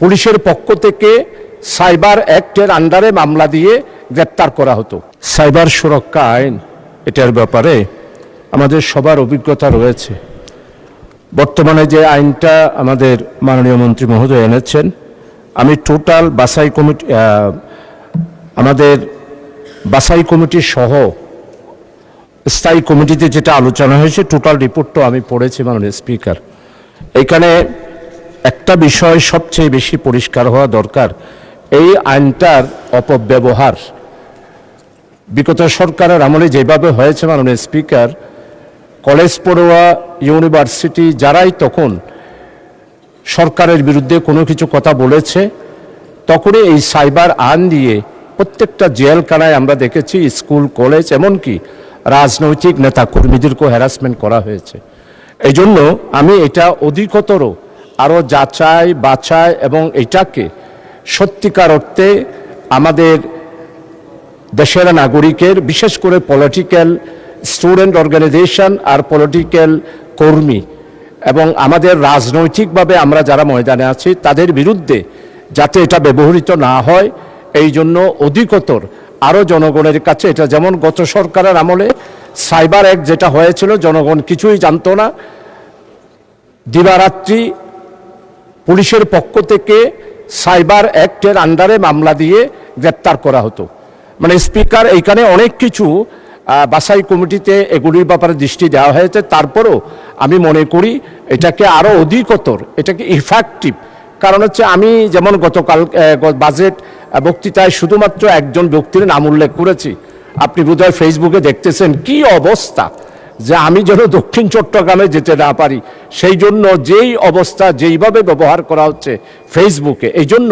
পুলিশের পক্ষ থেকে সাইবার অ্যাক্টের আন্ডারে মামলা দিয়ে গ্রেপ্তার করা হতো। সাইবার সুরক্ষা আইন এটার ব্যাপারে আমাদের সবার অভিজ্ঞতা রয়েছে। বর্তমানে যে আইনটা আমাদের মাননীয় মন্ত্রী মহোদয় এনেছেন, আমি টোটাল বাছাই কমিটি আমাদের বাছাই কমিটি সহ স্থায়ী কমিটিতে যেটা আলোচনা হয়েছে টোটাল রিপোর্টটা আমি পড়েছি মাননীয় স্পিকার। এখানে একটা বিষয় সবচেয়ে বেশি পরিষ্কার হওয়া দরকার, এই আইনটার অপব্যবহার বিগত সরকারের আমলে যেভাবে হয়েছে মাননীয় স্পিকার, কলেজ পড়ুয়া ইউনিভার্সিটি যারাই তখন সরকারের বিরুদ্ধে কোনো কিছু কথা বলেছে, তখনই এই সাইবার আইন দিয়ে প্রত্যেকটা জেলখানায় আমরা দেখেছি, স্কুল কলেজ এমনকি রাজনৈতিক নেতা কর্মীদেরকেও হ্যারাসমেন্ট করা হয়েছে। এই জন্য আমি এটা অধিকতর আরও যাচাই বাছাই এবং এটাকে সত্যিকার অর্থে আমাদের দেশের নাগরিকের, বিশেষ করে পলিটিক্যাল স্টুডেন্ট অর্গানাইজেশন আর পলিটিক্যাল কর্মী এবং আমাদের রাজনৈতিকভাবে আমরা যারা ময়দানে আছি তাদের বিরুদ্ধে যাতে এটা ব্যবহৃত না হয়, এই জন্য অধিকতর আরও জনগণের কাছে এটা, যেমন গত সরকারের আমলে সাইবার অ্যাক্ট যেটা হয়েছিল জনগণ কিছুই জানতো না, দিবারাত্রি পুলিশের পক্ষ থেকে সাইবার অ্যাক্টের আন্ডারে মামলা দিয়ে গ্রেপ্তার করা হতো। মানে স্পিকার, এইখানে অনেক কিছু বাছাই কমিটিতে এগুলির ব্যাপারে দৃষ্টি দেওয়া হয়েছে, তারপরেও আমি মনে করি এটাকে আরও অধিকতর, এটাকে ইফেক্টিভ। কারণ হচ্ছে আমি যেমন গতকাল বাজেট বক্তৃতায় শুধুমাত্র একজন ব্যক্তির নাম উল্লেখ করেছি, আপনি বোধহয় ফেসবুকে দেখতেছেন কি অবস্থা, যে আমি যেন দক্ষিণ চট্টগ্রামে যেতে না পারি, সেই জন্য যেই অবস্থা যেইভাবে ব্যবহার করা হচ্ছে ফেসবুকে, এই জন্য